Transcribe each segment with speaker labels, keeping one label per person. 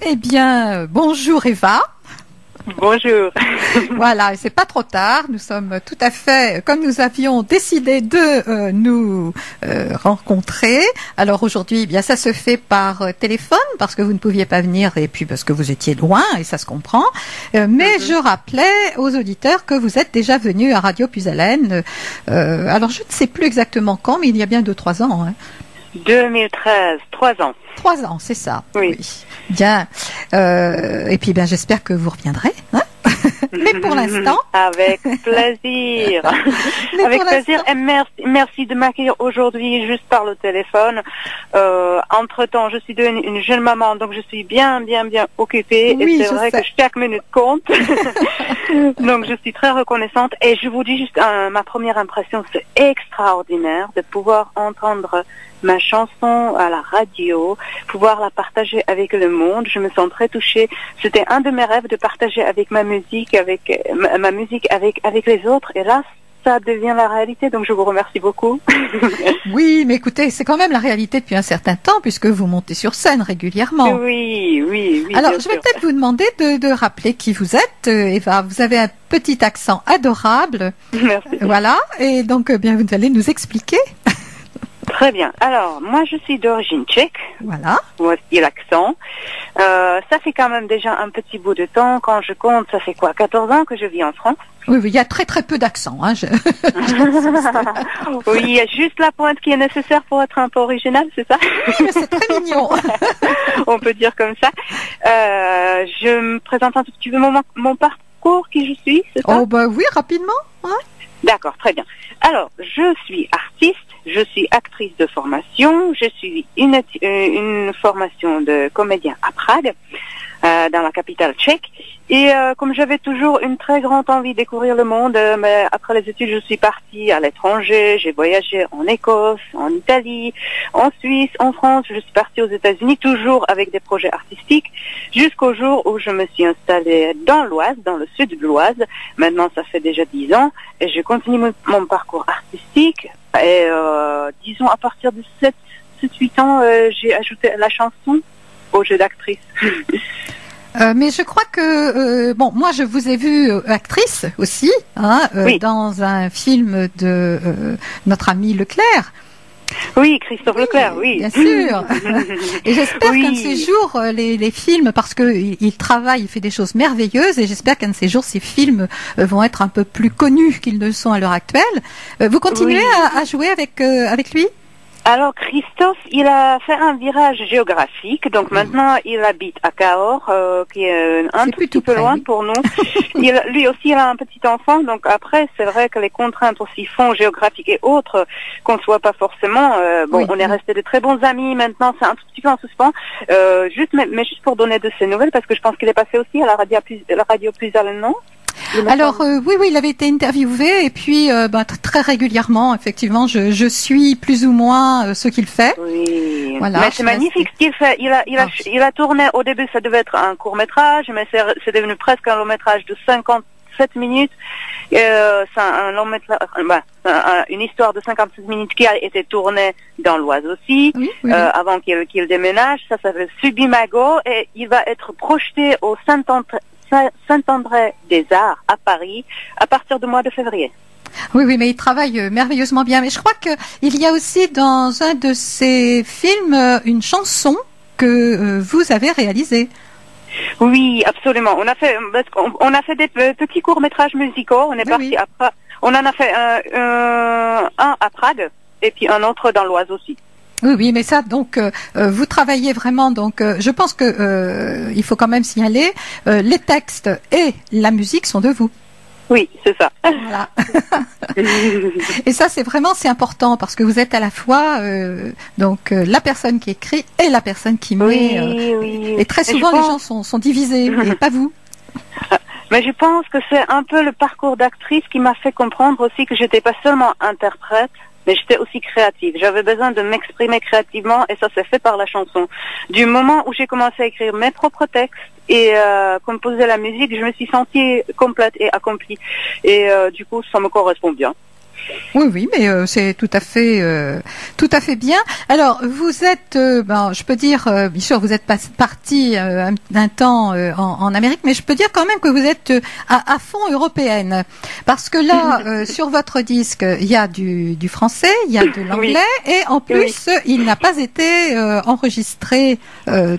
Speaker 1: Eh bien, bonjour Eva.
Speaker 2: Bonjour.
Speaker 1: Voilà, c'est pas trop tard. Nous sommes tout à fait, comme nous avions décidé de nous rencontrer. Alors aujourd'hui, eh bien, ça se fait par téléphone parce que vous ne pouviez pas venir et puis parce que vous étiez loin et ça se comprend. Mais je rappelais aux auditeurs que vous êtes déjà venus à Radio Puisalène. Alors je ne sais plus exactement quand, mais il y a bien 2-3 ans. Hein.
Speaker 2: 2013, 3 ans.
Speaker 1: 3 ans, c'est ça.
Speaker 2: Oui.
Speaker 1: Bien. Et puis, bien, j'espère que vous reviendrez. Hein. Mais pour l'instant.
Speaker 2: Avec plaisir. Avec plaisir. Et merci de m'accueillir aujourd'hui juste par le téléphone. Entre-temps, je suis devenue une jeune maman, donc je suis bien occupée.
Speaker 1: Oui,
Speaker 2: et c'est vrai que chaque minute compte. Donc je suis très reconnaissante. Et je vous dis juste, ma première impression, c'est extraordinaire de pouvoir entendre ma chanson à la radio, pouvoir la partager avec le monde. Je me sens très touchée. C'était un de mes rêves de partager avec ma musique avec les autres. Et là, ça devient la réalité. Donc, je vous remercie beaucoup.
Speaker 1: Oui, mais écoutez, c'est quand même la réalité depuis un certain temps puisque vous montez sur scène régulièrement.
Speaker 2: Oui.
Speaker 1: Alors, je vais peut-être vous demander de rappeler qui vous êtes, Eva. Vous avez un petit accent adorable.
Speaker 2: Merci.
Speaker 1: Voilà. Et donc, bien, vous allez nous expliquer.
Speaker 2: Très bien. Alors, moi, je suis d'origine tchèque.
Speaker 1: Voilà.
Speaker 2: Voici l'accent. Ça fait quand même déjà un petit bout de temps. Quand je compte, ça fait quoi, 14 ans que je vis en France.
Speaker 1: Oui, il y a très peu d'accent. Hein,
Speaker 2: Oui, il y a juste la pointe qui est nécessaire pour être un peu original, c'est ça?
Speaker 1: Oui, mais c'est très mignon.
Speaker 2: On peut dire comme ça. Je me présente un tout petit peu mon parcours, qui je suis, c'est ça?
Speaker 1: Oh, bah oui, rapidement. Ouais.
Speaker 2: D'accord, très bien. Alors, je suis artiste, je suis actrice de formation, je suis une formation de comédien à Prague, dans la capitale tchèque. Et comme j'avais toujours une très grande envie de découvrir le monde, mais après les études, je suis partie à l'étranger. J'ai voyagé en Écosse, en Italie, en Suisse, en France. Je suis partie aux États-Unis, toujours avec des projets artistiques, jusqu'au jour où je me suis installée dans l'Oise, dans le sud de l'Oise. Maintenant, ça fait déjà 10 ans, et je continue mon parcours artistique. Et disons, à partir de 7-8 ans, j'ai ajouté la chanson au jeu d'actrice.
Speaker 1: Mais je crois que moi je vous ai vu actrice aussi, hein,
Speaker 2: oui.
Speaker 1: Dans un film de notre ami Leclerc.
Speaker 2: Oui, Christophe Leclerc, oui.
Speaker 1: Bien sûr. Et j'espère qu'un de ces jours, les films, parce que il travaille, il fait des choses merveilleuses, et j'espère qu'un de ces jours, ces films vont être un peu plus connus qu'ils ne le sont à l'heure actuelle. Vous continuez à jouer avec lui?
Speaker 2: Alors Christophe, il a fait un virage géographique, donc maintenant il habite à Cahors, qui est un tout petit peu loin pour nous. Lui aussi, il a un petit enfant, donc après c'est vrai que les contraintes aussi font géographiques et autres qu'on ne soit pas forcément. On est resté de très bons amis. Maintenant, c'est un tout petit peu en suspens. Mais juste pour donner de ses nouvelles, parce que je pense qu'il est passé aussi à la radio Puisalène, non?
Speaker 1: Alors oui, il avait été interviewé et puis très régulièrement, effectivement, je suis plus ou moins ce qu'il fait.
Speaker 2: Oui.
Speaker 1: Voilà,
Speaker 2: mais c'est magnifique ce qu'il fait. Il a tourné, au début ça devait être un court métrage, mais c'est devenu presque un long métrage de 57 minutes. C'est un long métrage, une histoire de 57 minutes qui a été tournée dans l'Oise aussi, avant qu'il déménage. Ça s'appelle Subimago et il va être projeté au Saint-André des Arts à Paris à partir du mois de février.
Speaker 1: Oui, mais il travaille merveilleusement bien. Mais je crois qu'il y a aussi dans un de ses films une chanson que vous avez réalisée.
Speaker 2: Oui, absolument. On a fait des petits courts-métrages musicaux. On est parti après. On en a fait un à Prague et puis un autre dans l'Oise aussi.
Speaker 1: Oui, mais ça, donc, vous travaillez vraiment, donc, je pense que il faut quand même signaler, les textes et la musique sont de vous.
Speaker 2: Oui, c'est ça.
Speaker 1: Voilà. Et ça, c'est important parce que vous êtes à la fois, la personne qui écrit et la personne qui met.
Speaker 2: Oui.
Speaker 1: Et très souvent, les gens sont divisés, et pas vous.
Speaker 2: Mais je pense que c'est un peu le parcours d'actrice qui m'a fait comprendre aussi que j'étais pas seulement interprète, mais j'étais aussi créative. J'avais besoin de m'exprimer créativement et ça s'est fait par la chanson. Du moment où j'ai commencé à écrire mes propres textes et composer la musique, je me suis sentie complète et accomplie. Et du coup, ça me correspond bien.
Speaker 1: Oui, oui, mais c'est tout à fait bien. Alors, vous êtes, je peux dire, bien sûr, vous êtes parti un temps en Amérique, mais je peux dire quand même que vous êtes à fond européenne, parce que là, sur votre disque, il y a du français, il y a de l'anglais, et en plus, il n'a pas été enregistré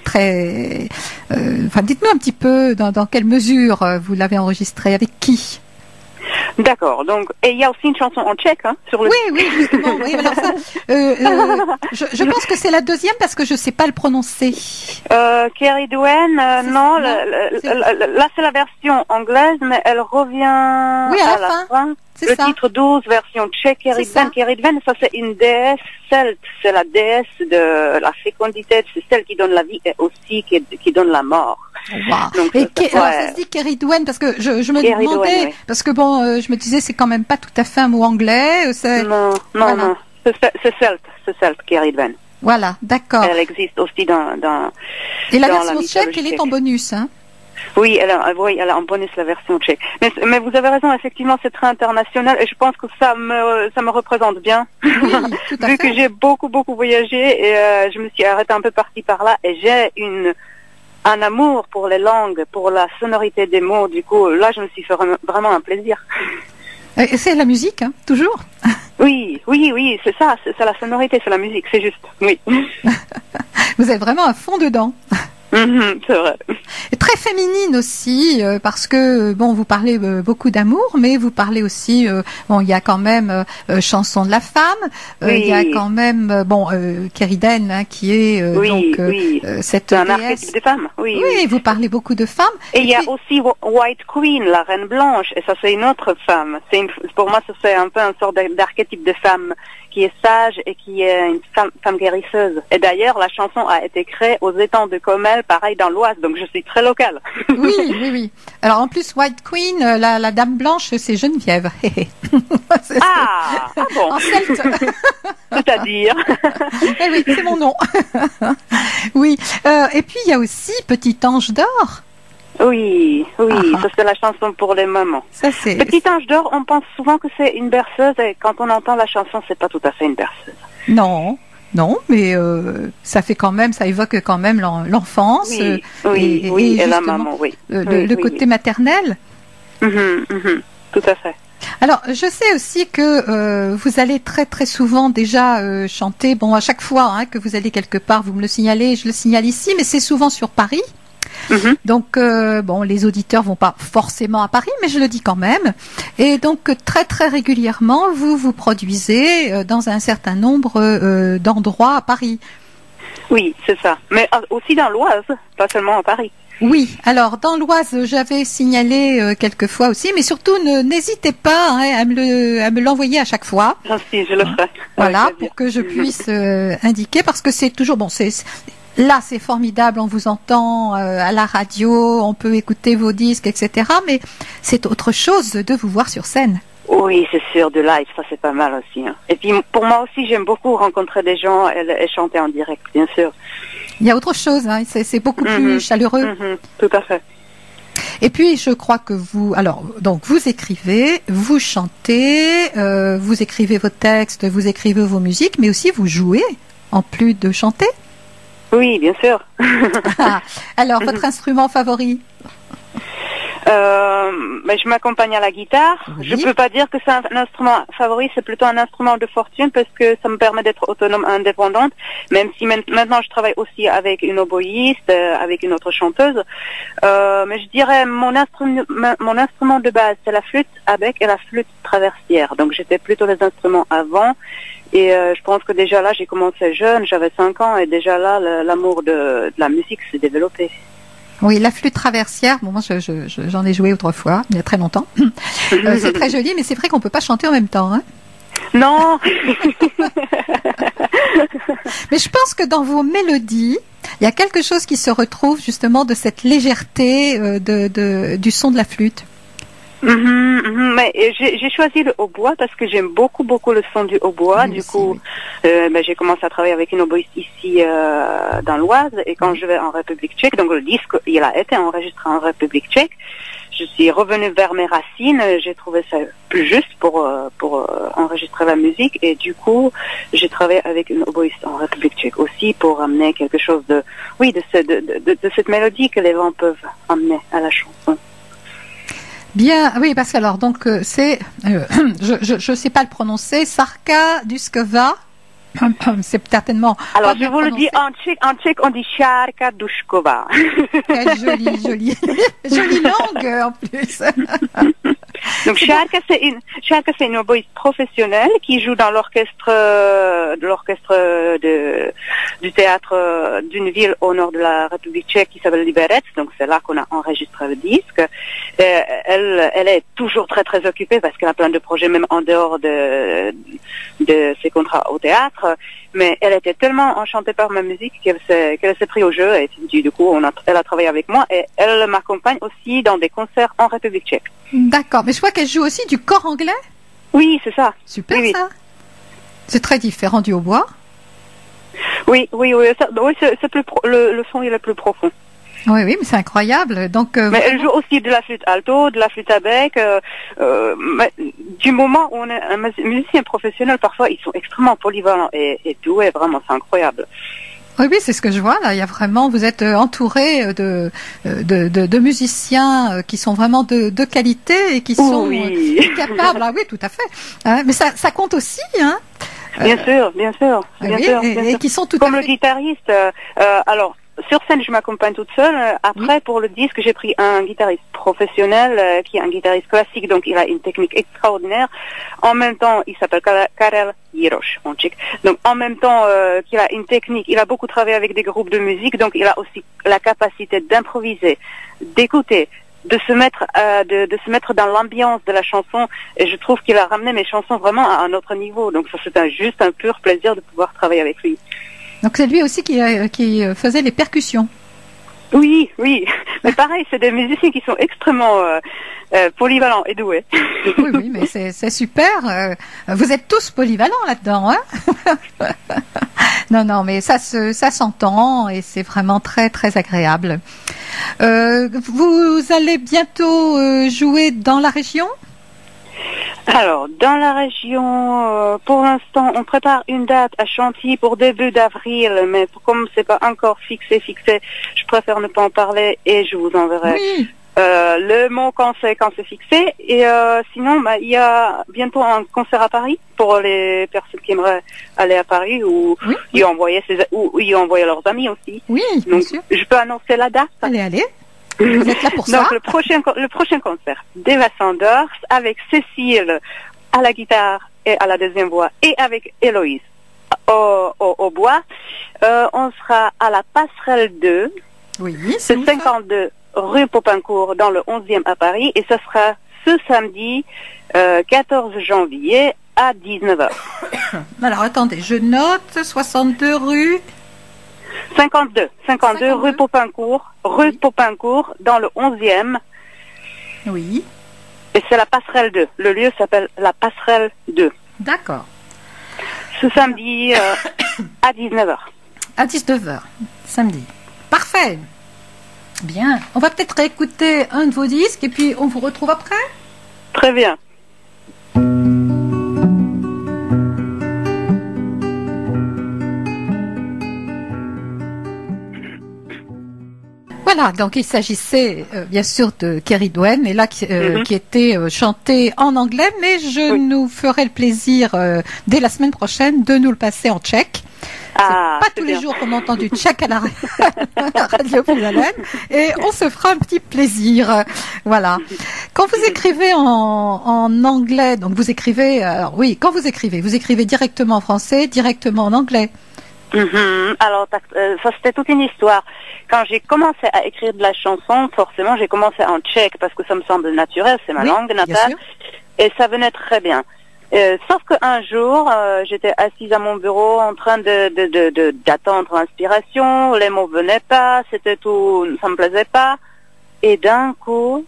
Speaker 1: très. Enfin, dites-nous un petit peu dans quelle mesure vous l'avez enregistré, avec qui?
Speaker 2: D'accord. Donc, et il y a aussi une chanson en tchèque, hein, sur le.
Speaker 1: Oui, justement. Oui, alors ça, je pense que c'est la deuxième parce que je sais pas le prononcer.
Speaker 2: Kerry Dwen, non, là c'est la version anglaise, mais elle revient
Speaker 1: oui, à la fin.
Speaker 2: Le titre 12, version tchèque, Kerry Dwen, ça c'est une déesse celte, c'est la déesse de la fécondité, c'est celle qui donne la vie et aussi qui donne la mort.
Speaker 1: Wow. Donc, alors ça se dit Kerry Dwen parce que je me demandais, parce que bon, je me disais c'est quand même pas tout à fait un mot anglais.
Speaker 2: Non, c'est celte, Kerry Dwen.
Speaker 1: Voilà, d'accord.
Speaker 2: Elle existe aussi dans
Speaker 1: et la version tchèque, elle est en bonus, hein.
Speaker 2: Oui, elle a en bonus la version tchèque. Mais vous avez raison, effectivement, c'est très international et je pense que ça me représente bien.
Speaker 1: Oui, tout à fait.
Speaker 2: Vu que j'ai beaucoup voyagé et je me suis arrêtée un peu par-ci par-là et j'ai un amour pour les langues, pour la sonorité des mots. Du coup, là, je me suis fait vraiment un plaisir.
Speaker 1: Et c'est la musique, hein, toujours.
Speaker 2: Oui, c'est ça, c'est la sonorité, c'est la musique, c'est juste, oui.
Speaker 1: Vous êtes vraiment à fond dedans.
Speaker 2: C'est vrai.
Speaker 1: Et très féminine aussi, parce que bon, vous parlez beaucoup d'amour, mais vous parlez aussi, il y a quand même chanson de la femme, il y a quand même Kerry Dwen, hein, qui est cette
Speaker 2: un
Speaker 1: déesse.
Speaker 2: archétype de femme. Oui,
Speaker 1: vous parlez beaucoup de femmes.
Speaker 2: Et il y a aussi White Queen, la reine blanche, et ça c'est une autre femme. Pour moi, ça c'est un peu une sorte d'archétype de femme qui est sage et qui est une femme guérisseuse. Et d'ailleurs, la chanson a été créée aux étangs de Comelles, pareil dans l'Oise, donc je suis très locale.
Speaker 1: Oui. Alors en plus, White Queen, la dame blanche, c'est Geneviève.
Speaker 2: Bon.
Speaker 1: En celte.
Speaker 2: C'est-à-dire.
Speaker 1: Oui, c'est mon nom. Oui. Et puis il y a aussi Petit Ange d'or.
Speaker 2: Oui, ça c'est la chanson pour les mamans. Petit Ange d'or, on pense souvent que c'est une berceuse et quand on entend la chanson, c'est pas tout à fait une berceuse.
Speaker 1: Non, mais ça fait quand même, ça évoque quand même l'enfance.
Speaker 2: Et la maman, oui.
Speaker 1: Le côté maternel.
Speaker 2: Tout à fait.
Speaker 1: Alors, je sais aussi que vous allez très très souvent déjà chanter. Bon, à chaque fois que vous allez quelque part, vous me le signalez, je le signale ici, mais c'est souvent sur Paris. Donc les auditeurs vont pas forcément à Paris, mais je le dis quand même. Et donc très très régulièrement, vous produisez dans un certain nombre d'endroits à Paris. Oui,
Speaker 2: c'est ça. Mais aussi dans l'Oise, pas seulement à Paris.
Speaker 1: Oui, alors dans l'Oise, j'avais signalé quelques fois aussi, mais surtout n'hésitez pas à me l'envoyer à chaque fois.
Speaker 2: Si, je le ferai.
Speaker 1: Voilà, pour que je puisse indiquer, parce que c'est toujours là, c'est formidable, on vous entend à la radio, on peut écouter vos disques, etc. Mais c'est autre chose de vous voir sur scène.
Speaker 2: Oui, c'est sûr, de live, ça c'est pas mal aussi. Hein. Et puis pour moi aussi, j'aime beaucoup rencontrer des gens et chanter en direct, bien sûr.
Speaker 1: Il y a autre chose, hein, c'est beaucoup plus chaleureux.
Speaker 2: Tout à fait.
Speaker 1: Et puis, je crois que vous écrivez, vous chantez, vous écrivez vos textes, vous écrivez vos musiques, mais aussi vous jouez, en plus de chanter.
Speaker 2: Oui, bien sûr.
Speaker 1: Alors, votre instrument favori?
Speaker 2: Je m'accompagne à la guitare. Oui. Je peux pas dire que c'est un instrument favori, c'est plutôt un instrument de fortune parce que ça me permet d'être autonome, indépendante, même si maintenant je travaille aussi avec une oboïste, avec une autre chanteuse. Mais je dirais mon instrument de base, c'est la flûte à bec et la flûte traversière. Donc j'étais plutôt les instruments avant. Et je pense que déjà là, j'ai commencé jeune, j'avais 5 ans, et déjà là, l'amour de la musique s'est développé.
Speaker 1: Oui, la flûte traversière, moi j'en ai joué autrefois, il y a très longtemps. C'est très joli, mais c'est vrai qu'on peut pas chanter en même temps. Hein.
Speaker 2: Non.
Speaker 1: Mais je pense que dans vos mélodies, il y a quelque chose qui se retrouve justement de cette légèreté du son de la flûte.
Speaker 2: Mais j'ai choisi le hautbois parce que j'aime beaucoup le son du hautbois. Du coup, j'ai commencé à travailler avec une oboïste ici dans l'Oise, et quand je vais en République tchèque, donc le disque il a été enregistré en République tchèque, je suis revenue vers mes racines. J'ai trouvé ça plus juste pour enregistrer la musique, et du coup, j'ai travaillé avec une oboïste en République tchèque aussi pour amener quelque chose de cette mélodie que les vents peuvent amener à la chanson.
Speaker 1: Bien, oui, parce que alors donc c'est, je sais pas le prononcer, Sarka Duskova. C'est certainement.
Speaker 2: Alors je vous le dis en tchèque on dit Šárka Dušková.
Speaker 1: Quelle jolie langue en plus.
Speaker 2: Donc Šárka c'est une oboïste professionnelle qui joue dans l'orchestre du théâtre d'une ville au nord de la République tchèque qui s'appelle Liberec. Donc c'est là qu'on a enregistré le disque. Elle est toujours très très occupée parce qu'elle a plein de projets même en dehors de ses contrats au théâtre. Mais elle était tellement enchantée par ma musique qu'elle s'est pris au jeu, et du coup elle a travaillé avec moi, et elle m'accompagne aussi dans des concerts en République tchèque.
Speaker 1: D'accord, mais je vois qu'elle joue aussi du cor anglais.
Speaker 2: Oui, c'est ça.
Speaker 1: Super,
Speaker 2: oui,
Speaker 1: ça. C'est très différent du hautbois.
Speaker 2: Oui, c'est le son il est plus profond.
Speaker 1: Oui, mais c'est incroyable. Donc,
Speaker 2: mais elle joue aussi de la flûte alto, de la flûte à bec. Du moment où on est un musicien professionnel, parfois ils sont extrêmement polyvalents et doués, vraiment, c'est incroyable.
Speaker 1: Oui, c'est ce que je vois là. Il y a vraiment, vous êtes entouré de musiciens qui sont vraiment de qualité et qui sont capables. Ah oui, tout à fait. Mais ça compte aussi, hein.
Speaker 2: Bien sûr.
Speaker 1: Et qui sont tout
Speaker 2: comme
Speaker 1: à
Speaker 2: le
Speaker 1: fait...
Speaker 2: guitariste. Alors, sur scène, je m'accompagne toute seule. Après, pour le disque, j'ai pris un guitariste professionnel qui est un guitariste classique, donc il a une technique extraordinaire. En même temps, il s'appelle Karel Jiroš, en tchèque. Donc, en même temps qu'il a une technique, il a beaucoup travaillé avec des groupes de musique, donc il a aussi la capacité d'improviser, d'écouter, de se mettre dans l'ambiance de la chanson. Et je trouve qu'il a ramené mes chansons vraiment à un autre niveau. Donc, ça c'est juste un pur plaisir de pouvoir travailler avec lui.
Speaker 1: Donc c'est lui aussi qui faisait les percussions.
Speaker 2: Oui. Mais pareil, c'est des musiciens qui sont extrêmement polyvalents et doués.
Speaker 1: Oui, mais c'est super. Vous êtes tous polyvalents là-dedans, hein. Non, mais ça s'entend et c'est vraiment très très agréable. Vous allez bientôt jouer dans la région ?
Speaker 2: Alors, dans la région, pour l'instant, on prépare une date à Chantilly pour début d'avril, mais comme c'est pas encore fixé, je préfère ne pas en parler et je vous enverrai le mot quand c'est fixé. Et sinon, il y a bientôt un concert à Paris pour les personnes qui aimeraient aller à Paris ou y envoyer leurs amis aussi.
Speaker 1: Oui,
Speaker 2: donc,
Speaker 1: bien sûr.
Speaker 2: Je peux annoncer la date.
Speaker 1: Allez. Vous êtes là pour ça.
Speaker 2: Donc le prochain concert d'Eva Sanders avec Cécile à la guitare et à la deuxième voix et avec Héloïse au bois. On sera à la Passerelle 2.
Speaker 1: Oui,
Speaker 2: c'est 52 rue Popincourt dans le 11e à Paris, et ce sera ce samedi 14 janvier à 19h.
Speaker 1: Alors attendez, je note 62 rue
Speaker 2: 52 rue Popincourt, dans le 11e.
Speaker 1: Oui.
Speaker 2: Et c'est la Passerelle 2. Le lieu s'appelle la Passerelle 2.
Speaker 1: D'accord.
Speaker 2: Ce samedi à 19h.
Speaker 1: À 19h, samedi. Parfait. Bien. On va peut-être réécouter un de vos disques et puis on vous retrouve après.
Speaker 2: Très bien.
Speaker 1: Voilà, donc il s'agissait bien sûr de Kerry Dowen, et là qui était chanté en anglais, mais je nous ferai le plaisir dès la semaine prochaine de nous le passer en tchèque.
Speaker 2: Ah,
Speaker 1: c'est pas tous les jours qu'on entend du tchèque à la radio Pouzalène, et on se fera un petit plaisir. Voilà. Quand vous écrivez en anglais, donc vous écrivez, quand vous écrivez directement en français, directement en anglais.
Speaker 2: Alors, ça c'était toute une histoire. Quand j'ai commencé à écrire de la chanson, forcément j'ai commencé en tchèque parce que ça me semble naturel, c'est ma langue natale, et ça venait très bien. Sauf qu'un jour, j'étais assise à mon bureau en train d'attendre l'inspiration, les mots venaient pas, c'était tout, ça me plaisait pas, et d'un coup,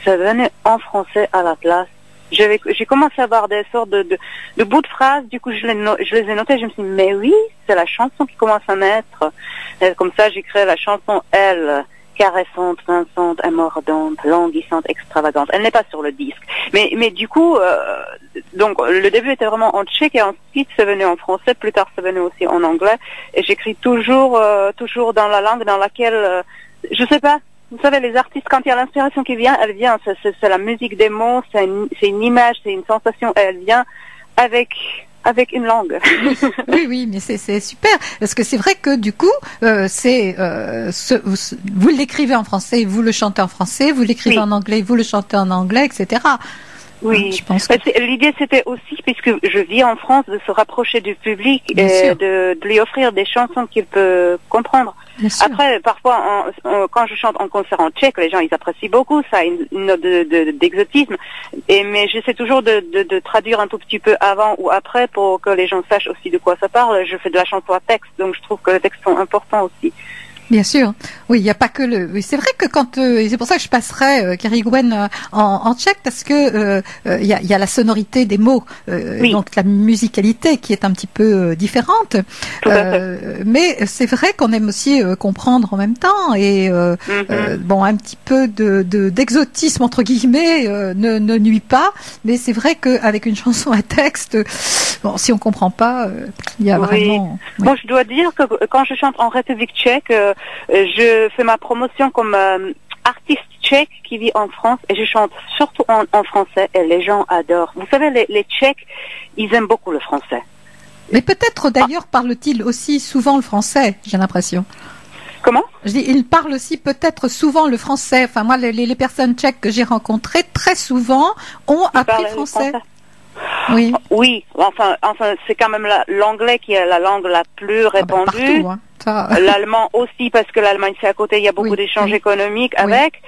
Speaker 2: ça venait en français à la place. J'ai commencé à avoir des sortes de bouts de phrases, du coup je les ai notés, je me suis dit, mais oui, c'est la chanson qui commence à naître. Et comme ça, j'ai créé la chanson Elle, caressante, vincente, mordante, languissante, extravagante. Elle n'est pas sur le disque. Mais du coup, donc le début était vraiment en tchèque et ensuite c'est venu en français. Plus tard, c'est venu aussi en anglais. Et j'écris toujours dans la langue dans laquelle, je sais pas. Vous savez, les artistes, quand il y a l'inspiration qui vient, elle vient. C'est la musique des mots, c'est une image, c'est une sensation. Et elle vient avec une langue.
Speaker 1: Oui, mais c'est super. Parce que c'est vrai que du coup, vous l'écrivez en français, vous le chantez en français, vous l'écrivez en anglais, vous le chantez en anglais, etc.
Speaker 2: Oui,
Speaker 1: je pense que...
Speaker 2: L'idée c'était aussi, puisque je vis en France, de se rapprocher du public et de lui offrir des chansons qu'il peut comprendre. Après, parfois, quand je chante en concert en tchèque, les gens ils apprécient beaucoup, ça a une note d'exotisme. Mais j'essaie toujours de traduire un tout petit peu avant ou après pour que les gens sachent aussi de quoi ça parle. Je fais de la chanson à texte, donc je trouve que les textes sont importants aussi.
Speaker 1: Bien sûr. Oui, il n'y a pas que le... Oui, c'est vrai que quand... et c'est pour ça que je passerai Kerigwen en tchèque, parce que il y a la sonorité des mots, donc la musicalité qui est un petit peu différente. Mais c'est vrai qu'on aime aussi comprendre en même temps. Et bon, un petit peu d'exotisme, entre guillemets, ne nuit pas. Mais c'est vrai qu'avec une chanson à texte, bon, si on comprend pas, il y a vraiment...
Speaker 2: Oui. Bon, je dois dire que quand je chante en République tchèque, je fais ma promotion comme artiste tchèque qui vit en France et je chante surtout en français et les gens adorent. Vous savez, les Tchèques, ils aiment beaucoup le français.
Speaker 1: Mais peut-être d'ailleurs parle-t-il aussi souvent le français, j'ai l'impression.
Speaker 2: Comment ?
Speaker 1: Je dis, il parle aussi peut-être souvent le français. Enfin, moi, les personnes tchèques que j'ai rencontrées, très souvent, ont appris français. Oui.
Speaker 2: Oui, enfin, c'est quand même l'anglais qui est la langue la plus répandue.
Speaker 1: Partout, hein.
Speaker 2: L'allemand aussi, parce que l'Allemagne c'est à côté, il y a beaucoup d'échanges économiques avec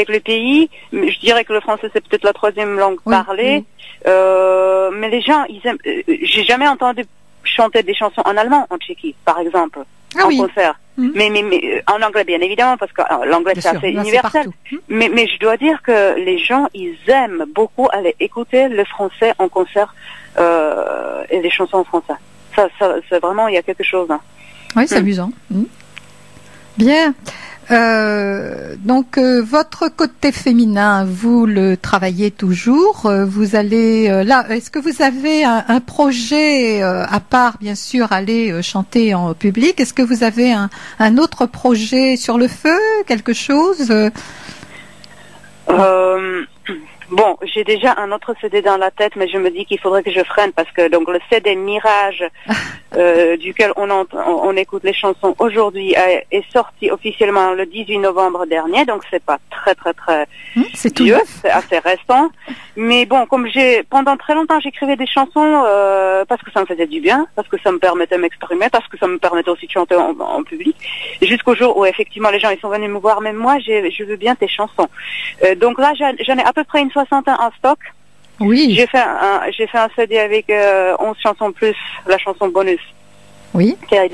Speaker 2: le pays. Je dirais que le français c'est peut-être la troisième langue parlée. Mais les gens, ils aiment. J'ai jamais entendu chanter des chansons en allemand en Tchéquie, par exemple, en concert. Mais en anglais bien évidemment, parce que l'anglais c'est assez universel. Mais je dois dire que les gens ils aiment beaucoup aller écouter le français en concert et les chansons en français. Ça c'est vraiment, il y a quelque chose. Hein.
Speaker 1: Oui, c'est amusant. Bien. Donc, votre côté féminin, vous le travaillez toujours. Vous allez là. Est-ce que vous avez un projet à part, bien sûr, aller chanter en public? Est-ce que vous avez un autre projet sur le feu, quelque chose?
Speaker 2: Bon, j'ai déjà un autre CD dans la tête, mais je me dis qu'il faudrait que je freine parce que donc le CD Mirage, duquel on écoute les chansons aujourd'hui, est sorti officiellement le 18 novembre dernier, donc c'est pas très
Speaker 1: c'est
Speaker 2: vieux, c'est assez récent. Mais bon, comme pendant très longtemps j'écrivais des chansons parce que ça me faisait du bien, parce que ça me permettait de m'exprimer, parce que ça me permettait aussi de chanter en public, jusqu'au jour où effectivement les gens ils sont venus me voir, mais moi je veux bien tes chansons. Donc là j'en ai à peu près une soixantaine en stock.
Speaker 1: Oui.
Speaker 2: J'ai fait un CD avec 11 chansons plus la chanson bonus.
Speaker 1: Oui.
Speaker 2: Mais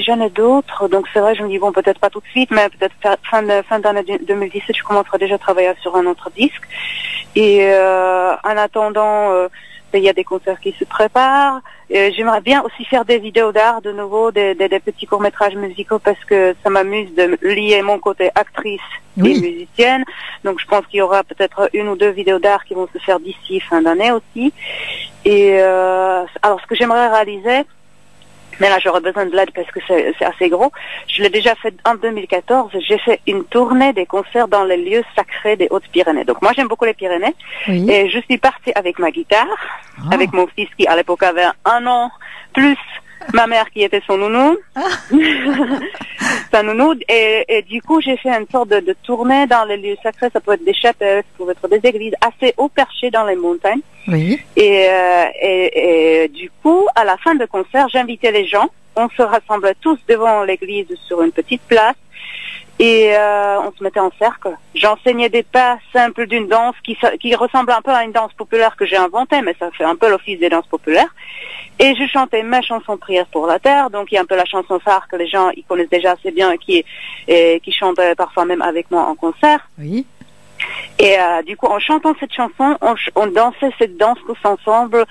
Speaker 2: j'en ai d'autres, donc c'est vrai, je me dis bon, peut-être pas tout de suite, mais peut-être fin d'année 2017, je commencerai déjà à travailler sur un autre disque. Et en attendant, il y a des concerts qui se préparent. J'aimerais bien aussi faire des vidéos d'art de nouveau, des petits courts-métrages musicaux, parce que ça m'amuse de lier mon côté actrice et musicienne. Donc je pense qu'il y aura peut-être 1 ou 2 vidéos d'art qui vont se faire d'ici fin d'année aussi. Et alors ce que j'aimerais réaliser, mais là j'aurais besoin de l'aide parce que c'est assez gros. Je l'ai déjà fait en 2014. J'ai fait une tournée des concerts dans les lieux sacrés des Hautes-Pyrénées. Donc moi j'aime beaucoup les Pyrénées. Et je suis partie avec ma guitare, avec mon fils qui à l'époque avait 1 an, plus ma mère qui était son nounou. Sa nounou. Et du coup j'ai fait une sorte de tournée dans les lieux sacrés. Ça peut être des chapelles, ça peut être des églises assez haut perchées dans les montagnes.
Speaker 1: Oui.
Speaker 2: Et du coup, à la fin de concert, j'invitais les gens. On se rassemblait tous devant l'église sur une petite place et on se mettait en cercle. J'enseignais des pas simples d'une danse qui ressemble un peu à une danse populaire que j'ai inventée, mais ça fait un peu l'office des danses populaires. Et je chantais ma chanson Prière pour la terre, donc il y a un peu la chanson phare que les gens ils connaissent déjà assez bien, qui chantent parfois même avec moi en concert.
Speaker 1: Oui.
Speaker 2: Et du coup, en chantant cette chanson, on dansait cette danse tous ensemble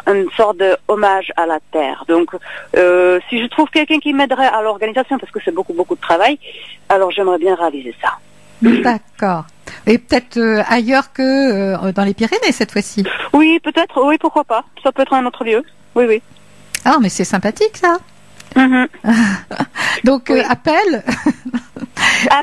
Speaker 2: une sorte de hommage à la terre. Donc, si je trouve quelqu'un qui m'aiderait à l'organisation, parce que c'est beaucoup de travail, alors j'aimerais bien réaliser ça.
Speaker 1: D'accord. Et peut-être ailleurs que dans les Pyrénées cette fois-ci.
Speaker 2: Oui, peut-être. Oui, pourquoi pas. Ça peut être un autre lieu. Oui, oui.
Speaker 1: Ah, mais c'est sympathique ça.
Speaker 2: Mm-hmm.
Speaker 1: Donc
Speaker 2: Oui.
Speaker 1: appel
Speaker 2: à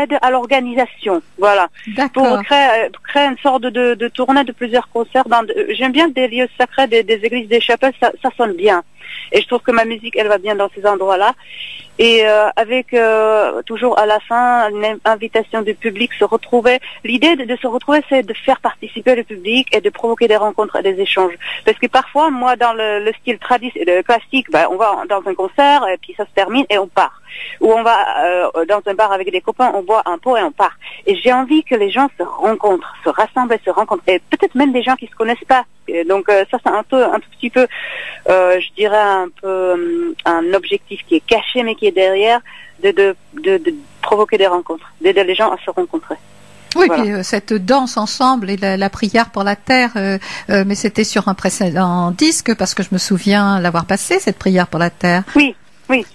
Speaker 2: aide à l'organisation, voilà.
Speaker 1: D'accord.
Speaker 2: Pour créer une sorte de tournée de plusieurs concerts. J'aime bien des lieux sacrés, des églises, des chapelles, ça sonne bien. Et je trouve que ma musique, elle va bien dans ces endroits-là. Et avec toujours à la fin une invitation du public se retrouver. L'idée de se retrouver, c'est de faire participer le public et de provoquer des rencontres et des échanges. Parce que parfois, moi, dans le style classique, on va dans un concert et puis ça se termine et on part. Ou on va dans un bar avec des copains, on boit un pot et on part. Et j'ai envie que les gens se rencontrent, se rassemblent et se rencontrent. Et peut-être même des gens qui se connaissent pas. Et donc ça, c'est un tout petit peu, je dirais un peu un objectif qui est caché mais qui est derrière, de provoquer des rencontres, d'aider les gens à se rencontrer.
Speaker 1: Oui,
Speaker 2: Voilà.
Speaker 1: puis cette danse ensemble et la prière pour la terre, mais c'était sur un précédent disque parce que je me souviens l'avoir passé cette prière pour la terre.
Speaker 2: Oui.
Speaker 1: Oui,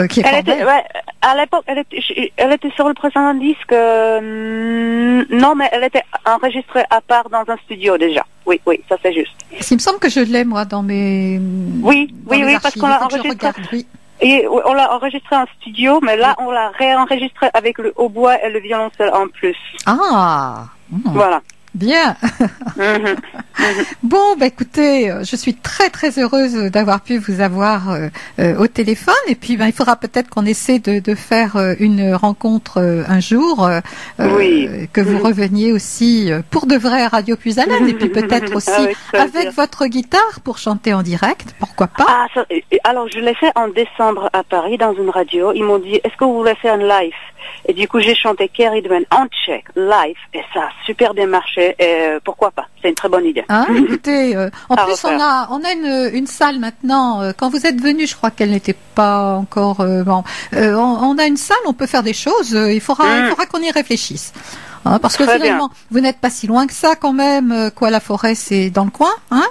Speaker 1: qui est
Speaker 2: Elle
Speaker 1: fort
Speaker 2: était,
Speaker 1: belle.
Speaker 2: ouais, à l'époque, elle était sur le précédent disque. Non, mais elle était enregistrée à part dans un studio déjà. Oui, ça c'est juste.
Speaker 1: Il me semble que je l'ai moi dans mes
Speaker 2: Oui,
Speaker 1: dans mes
Speaker 2: parce
Speaker 1: archives.
Speaker 2: qu'on
Speaker 1: Il
Speaker 2: l'a
Speaker 1: faut que je
Speaker 2: enregistrée.
Speaker 1: regarde, oui.
Speaker 2: Et on l'a enregistré en studio, mais là on l'a réenregistré avec le hautbois et le violoncelle en plus.
Speaker 1: Ah,
Speaker 2: Voilà.
Speaker 1: bien.
Speaker 2: Mhm.
Speaker 1: Bon, écoutez, je suis très heureuse d'avoir pu vous avoir au téléphone. Et puis, il faudra peut-être qu'on essaie de faire une rencontre un jour,
Speaker 2: Oui.
Speaker 1: que vous reveniez aussi pour de vrai à Radio Puisalène. Et puis peut-être aussi
Speaker 2: Avec
Speaker 1: avec votre guitare pour chanter en direct. Pourquoi pas?
Speaker 2: Ah, alors je l'ai fait en décembre à Paris dans une radio. Ils m'ont dit, est-ce que vous voulez faire un live? Et du coup, j'ai chanté Kerry Dwayne en tchèque, live, et ça a super bien marché. Et pourquoi pas? C'est une très bonne idée.
Speaker 1: Hein, écoutez, en
Speaker 2: À
Speaker 1: plus
Speaker 2: refaire.
Speaker 1: on a une salle maintenant. Quand vous êtes venu, je crois qu'elle n'était pas encore. Bon, on a une salle, on peut faire des choses. Il faudra qu'on y réfléchisse. Hein, parce que
Speaker 2: Très
Speaker 1: finalement, vous n'êtes pas si loin que ça quand même. Quoi, la forêt, c'est dans le coin, hein?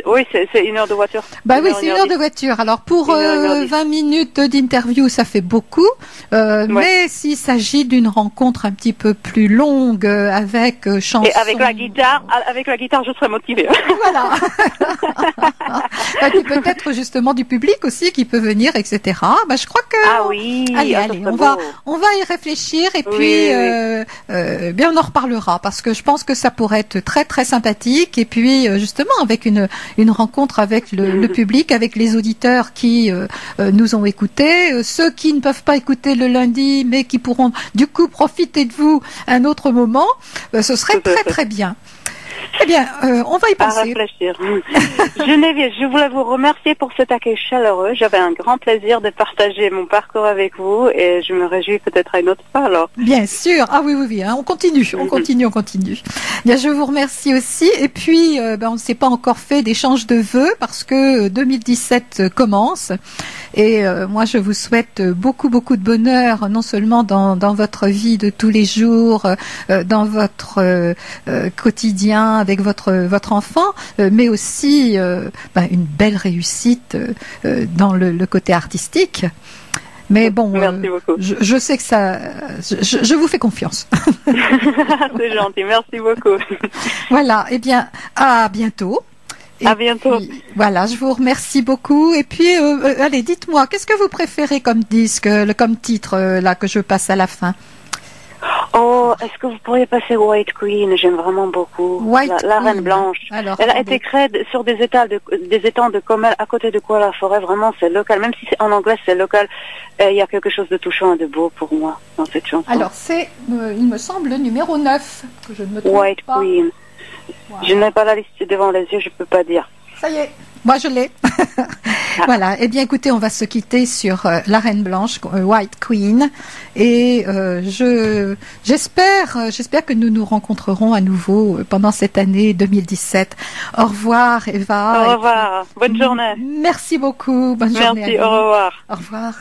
Speaker 2: Oui, c'est 1 heure de voiture.
Speaker 1: Bah oui, c'est 1 heure de voiture. Alors pour 20 minutes d'interview, ça fait beaucoup. Mais s'il s'agit d'une rencontre un petit peu plus longue avec chanson.
Speaker 2: Et avec la guitare, je serais motivée.
Speaker 1: Voilà. Puis peut-être justement du public aussi qui peut venir, etc. Bah, je crois que.
Speaker 2: Ah oui.
Speaker 1: Allez,
Speaker 2: ça
Speaker 1: allez,
Speaker 2: serait
Speaker 1: on va y réfléchir et
Speaker 2: Oui,
Speaker 1: puis
Speaker 2: oui.
Speaker 1: bien on en reparlera parce que je pense que ça pourrait être très sympathique et puis justement avec une rencontre avec le public, avec les auditeurs qui nous ont écoutés, ceux qui ne peuvent pas écouter le lundi mais qui pourront du coup profiter de vous un autre moment, ce serait très bien. Eh bien, on va y
Speaker 2: À
Speaker 1: penser.
Speaker 2: réfléchir. Geneviève, je voulais vous remercier pour cet accueil chaleureux. J'avais un grand plaisir de partager mon parcours avec vous et je me réjouis peut-être à une autre fois alors.
Speaker 1: Bien sûr. Ah oui, hein, on continue. Bien, je vous remercie aussi. Et puis, on ne s'est pas encore fait d'échange de vœux parce que 2017 commence. Et moi, je vous souhaite beaucoup de bonheur, non seulement dans votre vie de tous les jours, dans votre quotidien avec votre enfant, mais aussi une belle réussite dans le côté artistique. Mais bon,
Speaker 2: Merci beaucoup.
Speaker 1: je sais que ça, je vous fais confiance.
Speaker 2: C'est gentil, merci beaucoup.
Speaker 1: Voilà. Eh bien, à bientôt. Et
Speaker 2: à bientôt.
Speaker 1: Puis, voilà, je vous remercie beaucoup. Et puis, allez, dites-moi, qu'est-ce que vous préférez comme disque, comme titre là que je passe à la fin?
Speaker 2: Oh, est-ce que vous pourriez passer White Queen? J'aime vraiment beaucoup. La Reine Blanche.
Speaker 1: Alors,
Speaker 2: elle a été créée sur des étangs de Comel à côté de Quoi-la-Forêt. Vraiment, c'est local. Même si c'est en anglais, c'est local. Il y a quelque chose de touchant et de beau pour moi dans cette chanson.
Speaker 1: Alors, c'est, il me semble, le numéro 9, que je ne me trompe
Speaker 2: White
Speaker 1: pas.
Speaker 2: Queen. Voilà. Je n'ai pas la liste devant les yeux, je peux pas dire.
Speaker 1: Ça y est, moi je l'ai. Voilà, eh bien écoutez, on va se quitter sur la Reine Blanche, White Queen, et j'espère que nous nous rencontrerons à nouveau pendant cette année 2017. Au revoir Eva.
Speaker 2: Au revoir, bonne journée.
Speaker 1: Merci beaucoup, bonne journée.
Speaker 2: Merci, au revoir.
Speaker 1: Au revoir.